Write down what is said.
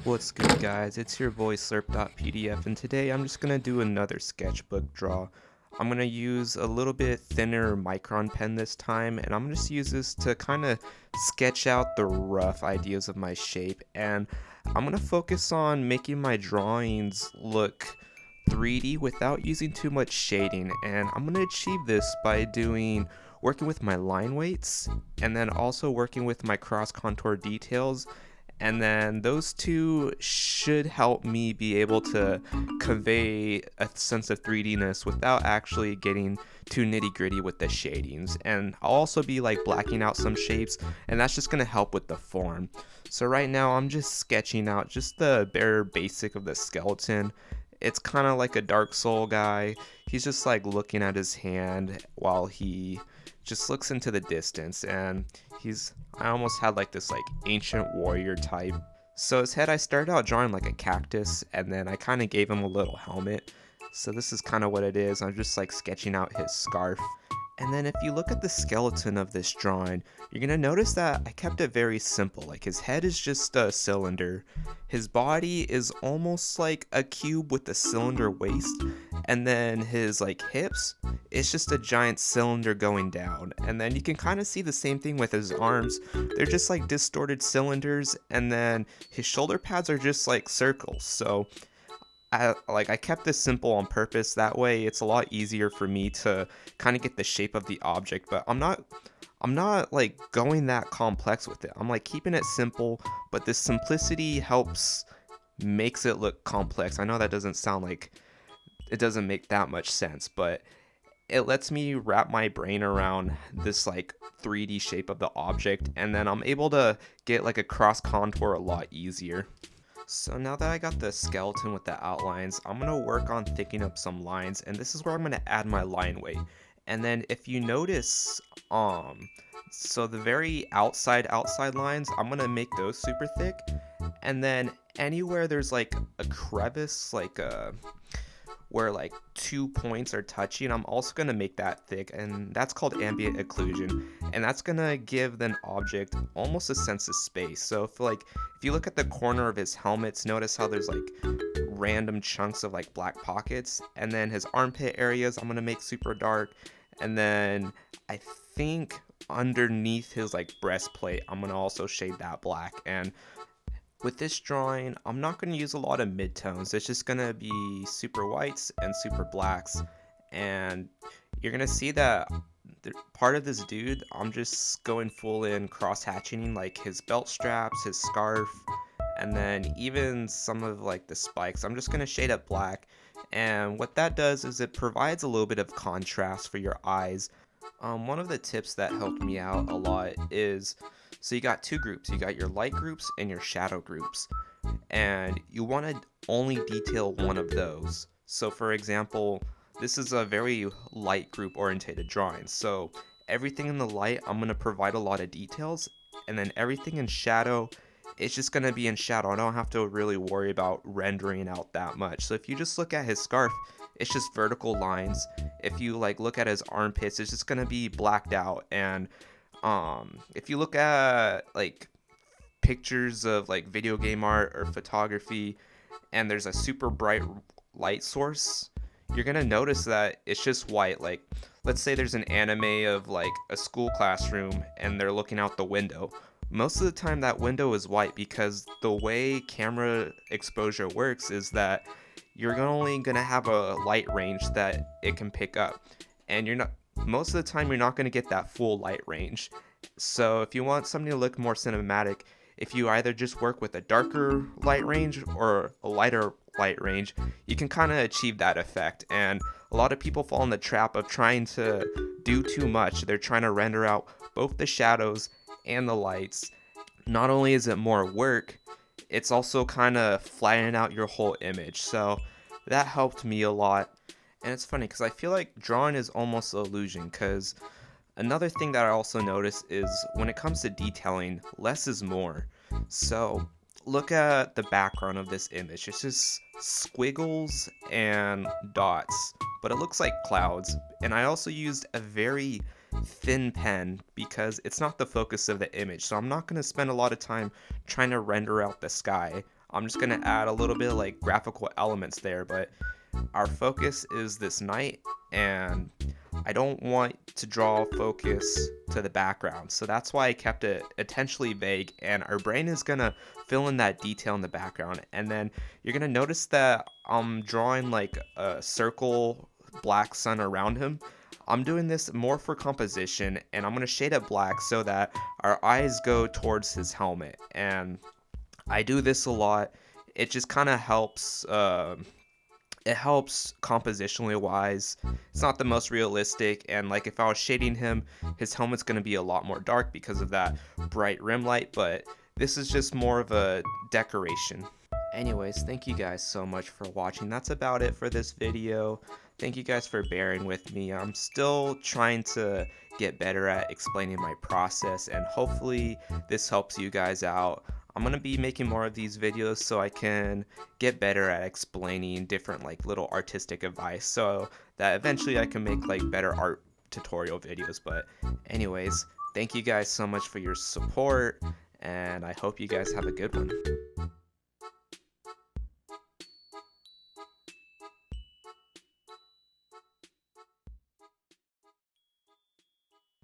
What's good, guys? It's your boy Slurp.pdf, and today I'm just gonna do another sketchbook draw. I'm gonna use a little bit thinner micron pen this time, and I'm gonna just use this to kind of sketch out the rough ideas of my shape, and I'm gonna focus on making my drawings look 3D without using too much shading, and I'm gonna achieve this by working with my line weights and then also working with my cross contour details, and then those two should help me be able to convey a sense of 3Dness without actually getting too nitty gritty with the shadings. And I'll also be like blacking out some shapes, and that's just going to help with the form. So right now I'm just sketching out just the bare basic of the skeleton. It's kind of like a Dark Soul guy. He's just like looking at his hand while he just looks into the distance, and I almost had like this like ancient warrior type. So his head, I started out drawing like a cactus, and then I kind of gave him a little helmet. So this is kind of what it is. I'm just like sketching out his scarf. And then if you look at the skeleton of this drawing, you're gonna notice that I kept it very simple. Like his head is just a cylinder. His body is almost like a cube with a cylinder waist. And then his like hips, it's just a giant cylinder going down. And then you can kind of see the same thing with his arms. They're just like distorted cylinders. And then his shoulder pads are just like circles. So I kept this simple on purpose. That way it's a lot easier for me to kind of get the shape of the object, but I'm not like going that complex with it. I'm like keeping it simple, but this simplicity makes it look complex. I know that doesn't sound like it doesn't make that much sense, but it lets me wrap my brain around this like 3D shape of the object, and then I'm able to get like a cross contour a lot easier. So now that I got the skeleton with the outlines, I'm going to work on thickening up some lines, and this is where I'm going to add my line weight. And then if you notice, so the very outside lines, I'm going to make those super thick. And then anywhere there's like a crevice, where like 2 points are touching, I'm also going to make that thick, and that's called ambient occlusion, and that's going to give an object almost a sense of space. So if you look at the corner of his helmets, notice how there's like random chunks of like black pockets, and then his armpit areas I'm going to make super dark, and then I think underneath his like breastplate I'm going to also shade that black. And with this drawing, I'm not going to use a lot of midtones. It's just going to be super whites and super blacks. And you're going to see that part of this dude, I'm just going full in cross-hatching, like his belt straps, his scarf, and then even some of like the spikes. I'm just going to shade up black. And what that does is it provides a little bit of contrast for your eyes. One of the tips that helped me out a lot is, so you got two groups. You got your light groups and your shadow groups, and you want to only detail one of those. So for example, this is a very light group orientated drawing, so everything in the light I'm going to provide a lot of details, and then everything in shadow, it's just going to be in shadow. I don't have to really worry about rendering out that much. So if you just look at his scarf, it's just vertical lines. If you like look at his armpits, it's just going to be blacked out. And if you look at like pictures of like video game art or photography, and there's a super bright light source, you're gonna notice that it's just white. Like, let's say there's an anime of like a school classroom and they're looking out the window. Most of the time that window is white, because the way camera exposure works is that you're only gonna have a light range that it can pick up, and most of the time you're not going to get that full light range. So if you want something to look more cinematic, if you either just work with a darker light range or a lighter light range, you can kind of achieve that effect. And a lot of people fall in the trap of trying to do too much. They're trying to render out both the shadows and the lights. Not only is it more work, it's also kind of flattening out your whole image. So that helped me a lot. And it's funny because I feel like drawing is almost an illusion, because another thing that I also notice is when it comes to detailing, less is more. So look at the background of this image. It's just squiggles and dots, but it looks like clouds. And I also used a very thin pen because it's not the focus of the image. So I'm not going to spend a lot of time trying to render out the sky. I'm just gonna add a little bit of like graphical elements there, but our focus is this knight, and I don't want to draw focus to the background, so that's why I kept it intentionally vague, and our brain is gonna fill in that detail in the background. And then you're gonna notice that I'm drawing like a circle black sun around him. I'm doing this more for composition, and I'm gonna shade it black so that our eyes go towards his helmet. And I do this a lot. It just kind of helps. It helps compositionally wise. It's not the most realistic, and like if I was shading him, his helmet's going to be a lot more dark because of that bright rim light, but this is just more of a decoration. Anyways, thank you guys so much for watching. That's about it for this video. Thank you guys for bearing with me. I'm still trying to get better at explaining my process, and hopefully this helps you guys out. I'm gonna be making more of these videos so I can get better at explaining different like little artistic advice, so that eventually I can make like better art tutorial videos. But anyways, thank you guys so much for your support, and I hope you guys have a good one.